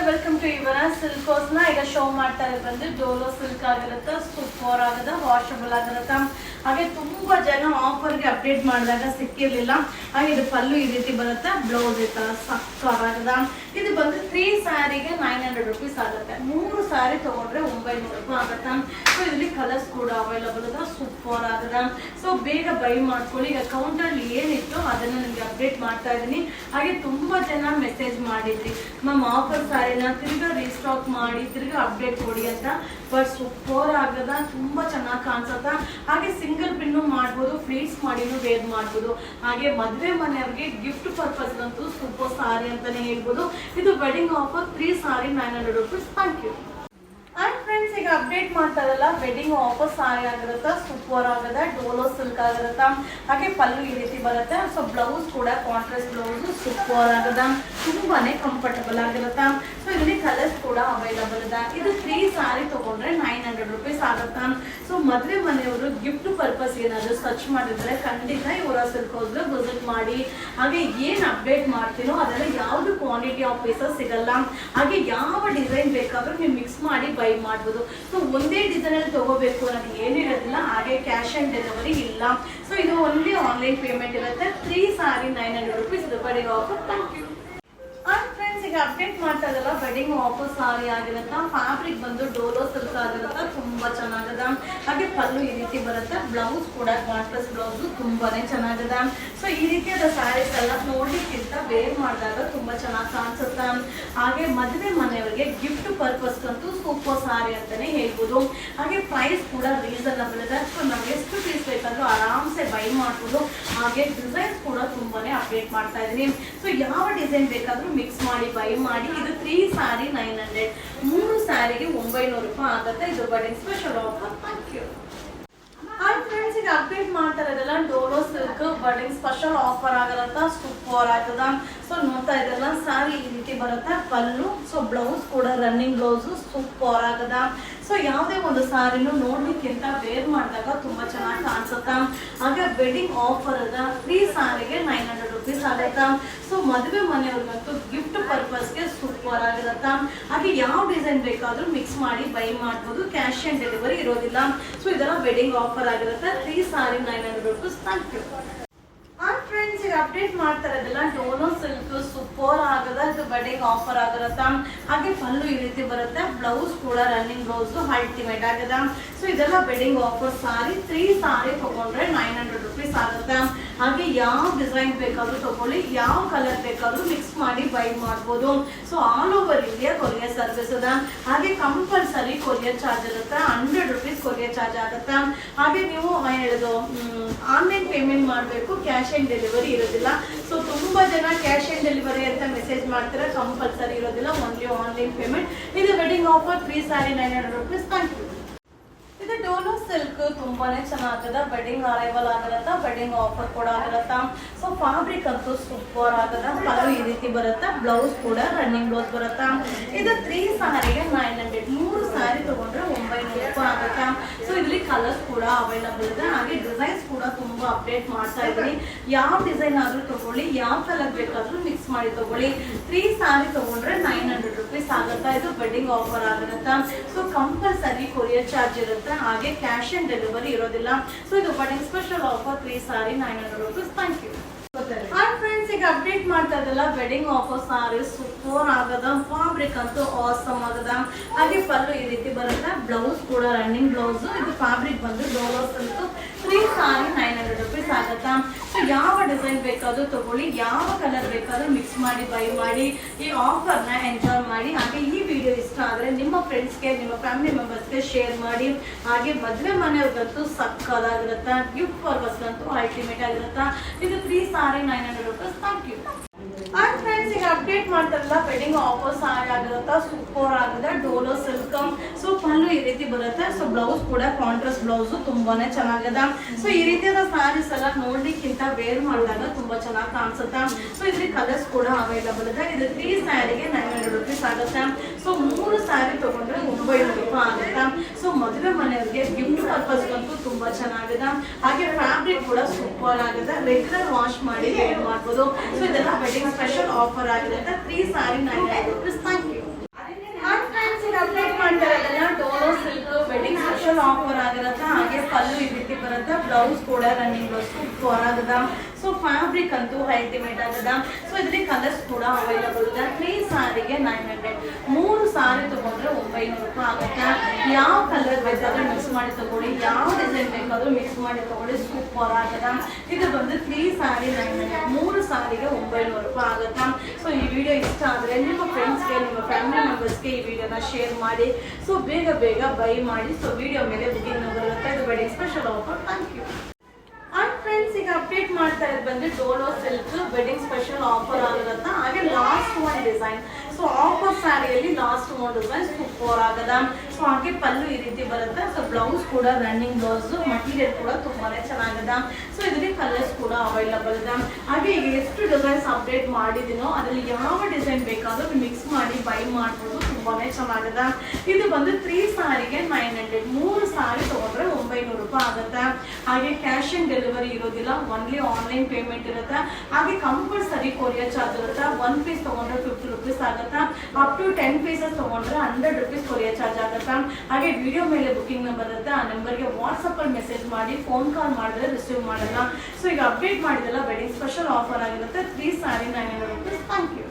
Welcome to ಇವರ ಸಿಲ್ಕೋಸ್ನ ಈಗ show ಮಾಡ್ತಾ ಇರೋದು ಬಂದು ಡೋಲೋ ಸಿಲ್ಕ್ ಆಗಿರುತ್ತೆ. ಸೂಪರ್ ಆಗದ ವಾಷಬಲ್ ಆಗಿರುತ್ತೆ. ಹಾಗೆ ತುಂಬಾ ಜನ ಆಫರ್ಗೆ ಅಪ್ಡೇಟ್ ಮಾಡಿದಾಗ ಸಿಕ್ಕಿರ್ಲಿಲ್ಲ. ಹಾಗೆ ಇದು ಪಲ್ಲು ಈ ರೀತಿ ಬರುತ್ತೆ, ಬ್ಲೌಸ್ ಈ ತರ ಸಕ್ಕರ್ ಆಗದ. ಇದು ಬಂದು 3 ಸ್ಯಾರಿಗೆ 900 rupees ಆಗುತ್ತೆ. 3 ಸ್ಯಾರಿ ತಗೊಂಡ್ರೆ 900 ರೂಪಾಯಿ ಆಗುತ್ತೆ. ಸೊ ಇದರಲ್ಲಿ ಕಲರ್ಸ್ ಕೂಡ ಅವೈಲಬಲ್ ಇದೆ, ಸೂಪರ್ ಆಗದ. ಸೊ ಬೇಗ ಬೈ ಮಾಡ್ಕೊಳ್ಳಿ. ಈಗ ಕೌಂಟರ್ ಏನಿತ್ತು ಅದನ್ನ ನಿಮ್ಗೆ ಅಪ್ಡೇಟ್ ಮಾಡ್ತಾ ಇದೀನಿ. ಹಾಗೆ ತುಂಬಾ ಜನ ಮೆಸೇಜ್ ಮಾಡಿದ್ರಿ ಮ್ಯಾಮ್ ಆಫರ್ ಸ್ಯಾರಿನ ತಿರ್ಗಾ ರೀಸ್ಟಾಕ್ ಮಾಡಿ ತಿರ್ಗಾ ಅಪ್ಡೇಟ್ ಕೊಡಿ ಅಂತ. ಬಟ್ ಸೂಪರ್ ಆಗದ, ತುಂಬಾ ಚೆನ್ನಾಗಿ ಕಾಣಿಸುತ್ತ. ಹಾಗೆ ಸಿಂಗಲ್ ಪಿನ್ನು ಮಾಡ್ಬೋದು, ಫ್ಲೀಟ್ಸ್ ಮಾಡಿನೂ ವೇರ್ ಮಾಡ್ಬೋದು. ಹಾಗೆ ಮದುವೆ ಮನೆಯವ್ರಿಗೆ ಗಿಫ್ಟ್ ಪರ್ಪಸ್ ಅಂತೂ ಸೂಪರ್ ಸಾರಿ ಅಂತಾನೆ ಹೇಳ್ಬೋದು. ಇದು wedding offer 3 sari 900 rupees. Thank you. And friends, ಈಗ ಅಪ್ಡೇಟ್ ಮಾಡ್ತಾ ಇರಲ್ಲ ವೆಡ್ಡಿಂಗ್ ಆಫರ್ ಸಾರಿ ಆಗಿರುತ್ತೆ, ಸೂಪರ್ ಆಗದ ಡೋಲೋ ಸಿಲ್ಕ್ ಆಗಿರುತ್ತೆ. ಹಾಗೆ ಪಲ್ಲು ಈ ರೀತಿ ಬರುತ್ತೆ. ಸೊ ಬ್ಲೌಸ್ ಕೂಡ ಕಾಂಟ್ರಾಸ್ಟ್ ಬ್ಲೌಸ್ ಸೂಪರ್ ಆಗದ, ತುಂಬಾನೇ ಕಂಫರ್ಟಬಲ್ ಆಗಿರುತ್ತೆ. ಸೊ ಇದರಲ್ಲಿ ಕಲರ್ಸ್ ಕೂಡ ಅವೈಲಬಲ್ ಇದೆ. ಇದು 3 ಸಾರಿ ತಗೊಂಡ್ರೆ 900 rupees ಆಗುತ್ತೆ. ಸೊ ಮದುವೆ ಮನೆಯವರು ಗಿಫ್ಟ್ ಪರ್ಪಸ್ ಏನಾದ್ರು ಸರ್ಚ್ ಮಾಡಿದ್ರೆ ಖಂಡಿತ ಇವರ ಸಿಲ್ಕ್ ಹೌಸ್ಗೆ ವಿಸಿಟ್ ಮಾಡಿ. ಹಾಗೆ ಏನ್ ಅಪ್ಡೇಟ್ ಮಾಡ್ತೀನೋ ಅದೆಲ್ಲ ಯಾವ್ದು ಕ್ವಾಂಟಿಟಿ ಆಫ್ ಪೀಸಸ್ ಸಿಗಲ್ಲ. ಹಾಗೆ ಯಾವ ಡಿಸೈನ್ ಬೇಕಾದ್ರೂ ನೀವು ಮಿಕ್ಸ್ ಮಾಡಿ ಬೈ ಮಾಡ್ಬೋದು. ಸೊ ಒಂದೇ ಡಿಸೈನ್ ಅಲ್ಲಿ ತಗೋಬೇಕು ಅನ್ನೋದು ಏನಿರೋದಿಲ್ಲ. ಹಾಗೆ ಕ್ಯಾಶ್ ಆನ್ ಡೆಲಿವರಿ ಇಲ್ಲ. ಸೊ ಇದು ಓನ್ಲಿ ಆನ್ಲೈನ್ ಪೇಮೆಂಟ್ ಇರುತ್ತೆ. 3 ಸಾರಿ 900 rupees ಇದು wedding offer. Thank you. And friends, ಈಗ ಅಪ್ಡೇಟ್ ಮಾಡ್ತಾ ಇದ್ದಲ್ಲ ವೆಡ್ಡಿಂಗ್ ಆಫರ್ ಸಾರಿ ಆಗಿರುತ್ತೆ. ಫ್ಯಾಬ್ರಿಕ್ ಬಂದು ಡೋಲೋ ಸಿಲ್ಕ್ ಆಗಿರುತ್ತೆ, ತುಂಬಾ ಚೆನ್ನಾಗಿದೆ. ಹಾಗೆ ಪಲ್ಲು ಈ ರೀತಿ ಬರುತ್ತೆ, ಬ್ಲೌಸ್ ಕೂಡ ಕಾಂಟ್ರಾಸ್ಟ್ ಬ್ಲೌಸ್ ತುಂಬಾನೇ ಚೆನ್ನಾಗಿದೆ. ಸೊ ಈ ರೀತಿಯಾದ ಸ್ಯಾರೀಸ್ ಎಲ್ಲ ನೋಡ್ಲಿಕ್ಕಿಂತ ವೇರ್ ಮಾಡಿದಾಗ ತುಂಬಾ ಚೆನ್ನಾಗಿ ಕಾಣಿಸುತ್ತೆ. ಹಾಗೆ ಮದುವೆ ಮನೆಯವರಿಗೆ ಗಿಫ್ಟ್ ಪರ್ಪಸ್ ಅಂತೂ ಸೂಪರ್ ಸಾರಿ ಅಂತಾನೆ ಹೇಳ್ಬೋದು. ಹಾಗೆ ಪ್ರೈಸ್ ಕೂಡ ರೀಸನಬಲ್ ಇದೆ. ಸೊ ನಮ್ಗೆ ಎಷ್ಟು ಪೀಸ್ ಬೇಕಾದ್ರೂ ಆರಾಮ್ಸೆ ಬೈ ಮಾಡ್ಬೋದು. ಹಾಗೆ ಡಿಸೈನ್ಸ್ ಕೂಡ ತುಂಬಾನೇ ಅಪ್ಡೇಟ್ ಮಾಡ್ತಾ ಇದೀನಿ. ಸೊ ಯಾವ ಡಿಸೈನ್ ಬೇಕಾದ್ರೂ ಮಿಕ್ಸ್ ಮಾಡಿ ಬೈ ಮಾಡಿ. ಇದು 3 ಸಾರಿ 900, 3 ಸ್ಯಾರಿಗೆ 900 ರೂಪಾಯಿ ಆಗುತ್ತೆ. ಇದು wedding special offer. Thank you. Hi friends, ಈಗ ಅಪ್ಡೇಟ್ ಮಾಡ್ತಾ ಇರೋದಲ್ಲ Dolo silk wedding special offer ಆಗಿರುತ್ತೆ, ಸೂಪರ್ ಆಗ್ತದ. ಸೊ ನೋಡ್ತಾ ಇದ್ದಲ್ಲ ಸ್ಯಾರಿ ಈ ರೀತಿ ಬರುತ್ತೆ, ಪಲ್ಲು. ಸೊ ಬ್ಲೌಸ್ ಕೂಡ ರನ್ನಿಂಗ್ ಬ್ಲೌಸ್ ಸೂಪರ್ ಆಗದ. ಸೊ ಯಾವುದೇ ಒಂದು ಸಾರಿನೂ ನೋಡ್ಲಿಕ್ಕಿಂತ ವೇರ್ ಮಾಡಿದಾಗ ತುಂಬಾ ಚೆನ್ನಾಗಿ ಕಾಣಿಸುತ್ತ. ಹಾಗೆ ವೆಡ್ಡಿಂಗ್ ಆಫರ್ ಅದ 3 ಸಾರಿಗೆ 900 rupees ಆಗುತ್ತಾ. ಸೊ ಮದುವೆ ಮನೆಯವ್ರಿಗಂತೂ ಗಿಫ್ಟ್ ಪರ್ಪಸ್ಗೆ ಸೂಪರ್ ಆಗಿರುತ್ತ. ಹಾಗೆ ಯಾವ ಡಿಸೈನ್ ಬೇಕಾದ್ರೂ ಮಿಕ್ಸ್ ಮಾಡಿ ಬೈ ಮಾಡ್ಬೋದು. ಕ್ಯಾಶ್ ಆನ್ ಡೆಲಿವರಿ ಇರೋದಿಲ್ಲ. ಸೊ ಇದೆಲ್ಲ ವೆಡ್ಡಿಂಗ್ ಆಫರ್ ಆಗಿರುತ್ತೆ. 3 sari 900 rupees. Thank you. And friends, ಈಗ ಅಪ್ಡೇಟ್ ಮಾಡ್ತಾ ಇರೋದಿಲ್ಲ ಡೋಲೋ ಸಿಲ್ಕ್ ಸೂಪರ್ ಆಗದ, ಇದು ವೆಡ್ಡಿಂಗ್ ಆಫರ್ ಆಗಿರುತ್ತೆ. ಹಾಗೆ ಪಲ್ಲು ಈ ರೀತಿ ಬರುತ್ತೆ, ಬ್ಲೌಸ್ ಕೂಡ ರನ್ನಿಂಗ್ ಬ್ಲೌಸ್ ಅಲ್ಟಿಮೇಟ್ ಆಗದ. ಸೊ ಇದೆಲ್ಲ ವೆಡ್ಡಿಂಗ್ ಆಫರ್ ಸಾರಿ. 3 ಸಾರಿ ತಗೊಂಡ್ರೆ 900 rupees ಆಗುತ್ತೆ. ಹಾಗೆ ಯಾವ ಡಿಸೈನ್ ಬೇಕಾದ್ರೂ ತಗೊಳ್ಳಿ, ಯಾವ ಕಲರ್ ಬೇಕಾದ್ರೂ ಮಿಕ್ಸ್ ಮಾಡಿ ಬೈ ಮಾಡ್ಬೋದು. So all over India courier service ಅದ. ಹಾಗೆ ಕಂಪಲ್ಸರಿ ಕೊರಿಯರ್ ಚಾರ್ಜ್ ಇರುತ್ತೆ, 100 rupees ಕೊರಿಯರ್ ಚಾರ್ಜ್ ಆಗುತ್ತೆ. ಹಾಗೆ ನೀವು ಹೇಳೋದು ಆನ್ಲೈನ್ ಪೇಮೆಂಟ್ ಮಾಡಬೇಕು, ಕ್ಯಾಶ್ ಆನ್ ಡೆಲಿವರಿ ಇರೋದಿಲ್ಲ. ಸೊ ತುಂಬಾ ಜನ ಕ್ಯಾಶ್ ಆನ್ ಡೆಲಿವರಿ ಅಂತ ಮೆಸೇಜ್ ಮಾಡ್ತಾರೆ, ಕಂಪಲ್ಸರಿ ಇರೋದಿಲ್ಲ, ಓನ್ಲಿ ಆನ್ಲೈನ್ ಪೇಮೆಂಟ್. ಇದು wedding offer 3 sari 900 rupees. Thank you. ಇದು ಡೋಲೋ ಸಿಲ್ಕ್ ತುಂಬಾನೇ ಚೆನ್ನಾಗದ, ವೆಡ್ಡಿಂಗ್ ಅರೈವಲ್ ಆಗಿರತ್ತ, ವೆಡ್ಡಿಂಗ್ ಆಫರ್ ಕೂಡ ಆಗಿರತ್ತ. ಸೊ ಫ್ಯಾಬ್ರಿಕ್ ಅಂತೂ ಸೂಪರ್ ಆಗದ, ಪಲ್ಲು ಈ ರೀತಿ ಬರುತ್ತೆ, ಬ್ಲೌಸ್ ಕೂಡ ರನ್ನಿಂಗ್ ಬ್ಲೌಸ್ ಬರುತ್ತ. ಇದು 3 ಸಾರಿಗೆ 900, 3 ಸಾರಿ ತಗೊಂಡ್ರೆ 900 ರೂಪಾಯಿ ಆಗುತ್ತಾ. ಸೊ ಇಲ್ಲಿ ಕಲರ್ಸ್ ಕೂಡ ಅವೈಲಬಲ್ ಇದೆ. ಹಾಗೆ ಡಿಸೈನ್ಸ್ ಕೂಡ ತುಂಬಾ ಅಪ್ಡೇಟ್ ಮಾಡ್ತಾ ಇದ್ದೀನಿ. ಯಾವ ಡಿಸೈನ್ ಆದ್ರೂ ತಗೊಳ್ಳಿ, ಯಾವ ಕಲರ್ ಬೇಕಾದ್ರೂ ಮಿಕ್ಸ್ ಮಾಡಿ ತಗೊಳ್ಳಿ. 3 ಸಾರಿ ತಗೊಂಡ್ರೆ 900 rupees ಆಗುತ್ತಾ. ಇದು ವೆಡ್ಡಿಂಗ್ ಆಫರ್ ಆಗಿರುತ್ತಾ. ಸೊ ಕಂಪಲ್ಸರಿ ಕೊರಿಯರ್ ಚಾರ್ಜ್ ಇರುತ್ತೆ. ಹಾಗೆ ಕ್ಯಾಶ್ ಆನ್ ಡೆಲಿವರಿ ಇರೋದಿಲ್ಲ. ಸೊ ಇದು wedding special offer 3 sari 900 rupees. Thank you. Hi friends, ಈಗ ಅಪ್ಡೇಟ್ ಮಾಡ್ತಾ ಇದ್ದಲ್ಲ ವೆಡ್ಡಿಂಗ್ ಆಫರ್ ಸಾರಿ ಸೂಪರ್ ಆಗದ, ಫ್ಯಾಬ್ರಿಕ್ ಅಂತೂ ಆಸಮ್ ಆಗದ. ಹಾಗೆ ಪಲ್ಲು ಈ ರೀತಿ ಬರುತ್ತೆ, ಬ್ಲೌಸ್ ಕೂಡ ರನ್ನಿಂಗ್ ಬ್ಲೌಸ್. ಇದು ಫ್ಯಾಬ್ರಿಕ್ ಬಂದು ಡೋಲೋ ಸಿಲ್ಕ್ 3 ಸಾರಿ 900 rupees ಆಗುತ್ತಾ. ಸೊ ಯಾವ ಡಿಸೈನ್ ಬೇಕಾದ್ರೂ ತಗೊಳ್ಳಿ, ಯಾವ ಕಲರ್ ಬೇಕಾದ್ರೂ ಮಿಕ್ಸ್ ಮಾಡಿ ಬೈ ಮಾಡಿ. ಈ ಆಫರ್ನ ಎಂಜಾಯ್ ಮಾಡಿ. ಹಾಗೆ ಈ ವಿಡಿಯೋ ಇಷ್ಟ ಆದರೆ ನಿಮ್ಮ ಫ್ರೆಂಡ್ಸ್ಗೆ, ನಿಮ್ಮ ಫ್ಯಾಮಿಲಿ ಮೆಂಬರ್ಸ್ಗೆ ಶೇರ್ ಮಾಡಿ. ಹಾಗೆ ಮದುವೆ ಮನೆಯವ್ರಿಗಂತೂ ಸಕ್ಕದಾಗಿರುತ್ತೆ, ಗಿಫ್ಟ್ ಪರ್ಪಸ್ಗಂತೂ ಅಲ್ಟಿಮೇಟ್ ಆಗಿರುತ್ತೆ. ಇದು 3 sari 900 rupees. Thank you. And friends, ಈಗ ಅಪ್ಡೇಟ್ ಮಾಡ್ತಾರಲ್ಲ ವೆಡ್ಡಿಂಗ್ ಆಫರ್ ಸಾರಿ ಆಗಿರುತ್ತೆ, ಸೂಪರ್ ಆಗಿದೆ, ಡೋಲೋ ಸಿಲ್ಕ್. ಸೊ ಪಲ್ಲು ಈ ರೀತಿ ಬರುತ್ತೆ. ಸೊ ಬ್ಲೌಸ್ ಕೂಡ ಕಾಂಟ್ರಾಸ್ಟ್ ಬ್ಲೌಸ್ ತುಂಬಾನೇ ಚೆನ್ನಾಗಿದೆ. ಸೊ ಈ ರೀತಿಯಾದ ಸ್ಯಾರೀಸ್ ಎಲ್ಲ ನೋಡ್ಲಿಕ್ಕಿಂತ ವೇರ್ ಮಾಡಿದಾಗ ತುಂಬಾ ಚೆನ್ನಾಗಿ ಕಾಣಿಸುತ್ತೆ. ಸೊ ಇದ್ರಲ್ಲಿ ಕಲರ್ಸ್ ಕೂಡ ಅವೈಲಬಲ್ ಇದೆ. ಇದು 3 ಸ್ಯಾರಿಗೆ 900 rupees ಆಗುತ್ತೆ. ಸೊ 3 ಸ್ಯಾರಿ ತಗೊಂಡ್ರೆ 900 ರೂಪಾಯಿ ಆಗುತ್ತೆ. ಸೊ ಮದುವೆ ಮನೆಯವರಿಗೆ ಗಿಫ್ಟ್ ಪರ್ಪಸ್ಗಂತೂ ತುಂಬಾ ಚೆನ್ನಾಗಿದೆ. ಹಾಗೆ ಫ್ಯಾಬ್ರಿಕ್ ಕೂಡ ಸೂಪರ್ ಆಗಿದೆ, ರೆಗ್ಯುಲರ್ ವಾಶ್ ಮಾಡಿ ವೇರ್ ಮಾಡ್ಬೋದು. ಸೊ ಇದೆಲ್ಲ ವೆಡ್ಡಿಂಗ್ ಸ್ಪೆಷಲ್ ಆಫರ್ ಆಗಿರುತ್ತೆ. 3 ಸಾರಿ 900 rupees. Thank you. ಆಗಿರತ್ತ ಹಾಗೆ ಪಲ್ಲು ಈ ರೀತಿ ಬರುತ್ತೆ ಬ್ಲೌಸ್ ಕೂಡ ರನ್ನಿಂಗ್ ಬ್ಲೌಸ್ ಸೂಪರ್ ಆಗದ ಸೊ ಫ್ಯಾಬ್ರಿಕ್ ಅಂತೂ ಅಲ್ಟಿಮೇಟ್ ಆಗದ ಸೊ ಇದ್ರಲ್ಲಿ ಕಲರ್ಸ್ ಕೂಡ ಅವೈಲಬಲ್ ಇದೆ 3 ಸಾರಿಗೆ 900 3 ಸಾರಿ ತಗೊಂಡ್ರೆ 900 ರೂಪಾಯಿ ಆಗುತ್ತೆ ಯಾವ ಕಲರ್ ಬೇಕಾದ್ರೂ ಮಿಕ್ಸ್ ಮಾಡಿ ತಗೊಳ್ಳಿ ಯಾವ ಡಿಸೈನ್ ಬೇಕಾದ್ರೂ ಮಿಕ್ಸ್ ಮಾಡಿ ತಗೊಳ್ಳಿ ಸೂಪರ್ ಆಗದ ಇದು ಬಂದು 3 ಸಾರಿ 900 3 ಸಾರಿಗೆ 900 ರೂಪಾಯಿ ಆಗುತ್ತೆ ಸೊ ಈ ವಿಡಿಯೋ ಇಷ್ಟ ಆದರೆ ನಿಮ್ಮ ಫ್ರೆಂಡ್ಸ್ಗೆ ನಿಮ್ಮ ಫ್ಯಾಮಿಲಿ ಮೆಂಬರ್ಸ್ಗೆ ಈ ವಿಡಿಯೋನ ಶೇರ್ ಮಾಡಿ ಸೊ ಬೇಗ ಬೈ ಮಾಡಿ ಸೊ ವಿಡಿಯೋ ಮೇಲೆ ಬುಕಿಂಗ್ ನಂಬರ್ ಇರುತ್ತೆ ಇದು wedding special offer thank you and friends ಈಗ ಅಪ್ಡೇಟ್ ಮಾಡ್ತಾ ಇರೋದು ಬಂದು Dolo silk wedding special offer ಆಗಿರುತ್ತೆ ಹಾಗೆ last one design so offer ಸ್ಯಾರಿಯಲ್ಲಿ ಲಾಸ್ಟ್ ಒನ್ ಡಿಸೈನ್ ಸೂಪರ್ ಆಗದ ಸೊ ಹಾಗೆ ಪಲ್ಲು ಈ ರೀತಿ ಬರುತ್ತೆ ಸೊ ಬ್ಲೌಸ್ ಕೂಡ ರನ್ನಿಂಗ್ ಬ್ಲೌಸ್ ಮಟೀರಿಯಲ್ ಕೂಡ ತುಂಬಾನೇ ಚೆನ್ನಾಗದ ಸೊ ಇದರಲ್ಲಿ ಕಲರ್ಸ್ ಕೂಡ ಅವೈಲಬಲ್ ಇದೆ ಹಾಗೆ ಈಗ ಎಷ್ಟು ಡಿಸೈನ್ಸ್ ಅಪ್ಡೇಟ್ ಮಾಡಿದೀನೋ ಅದರಲ್ಲಿ ಯಾವ ಡಿಸೈನ್ ಬೇಕಾದ್ರೂ ಮಿಕ್ಸ್ ಮಾಡಿ ಬೈ ಮಾಡ್ಬೋದು ತುಂಬಾನೇ ಚೆನ್ನಾಗದ ಇದು ಬಂದು 3 ಸಾರಿಗೆ 900 3 ಸಾರಿ ತಗೊಂಡ್ರೆ 900 ರೂಪಾಯಿ ಆಗುತ್ತೆ ಹಾಗೆ ಕ್ಯಾಶ್ ಆನ್ ಡೆಲಿವರಿ ಇರೋದಿಲ್ಲ ಓನ್ಲಿ ಆನ್ಲೈನ್ ಪೇಮೆಂಟ್ ಇರುತ್ತೆ ಹಾಗೆ ಕಂಪಲ್ಸರಿ ಕೊರಿಯರ್ ಚಾರ್ಜ್ ಇರುತ್ತೆ 1 ಪೀಸ್ ತಗೊಂಡ್ರೆ 50 ರೂಪೀಸ್ ಆಗುತ್ತೆ ಅಪ್ ಟು 10 ಪೀಸಸ್ ತಗೊಂಡ್ರೆ 100 ರೂಪೀಸ್ ಕೊರಿಯರ್ ಚಾರ್ಜ್ ಆಗುತ್ತೆ ಹಾಗೆ ವಿಡಿಯೋ ಮೇಲೆ ಬುಕಿಂಗ್ ನಂಬರ್ ಇರುತ್ತೆ ಆ ನಂಬರ್ಗೆ ವಾಟ್ಸಪ್ ಅಲ್ಲಿ ಮೆಸೇಜ್ ಮಾಡಿ ಫೋನ್ ಕಾಲ್ ಮಾಡಿದ್ರೆ ರಿಸೀವ್ ಮಾಡಲ್ಲ ಸೊ ಈಗ ಅಪ್ಡೇಟ್ ಮಾಡಿದೆಲ್ಲ ವೆಡ್ಡಿಂಗ್ ಸ್ಪೆಷಲ್ ಆಫರ್ ಆಗಿರುತ್ತೆ 3 ಸಾರಿ 900 ರೂಪೀಸ್ ಥ್ಯಾಂಕ್ ಯು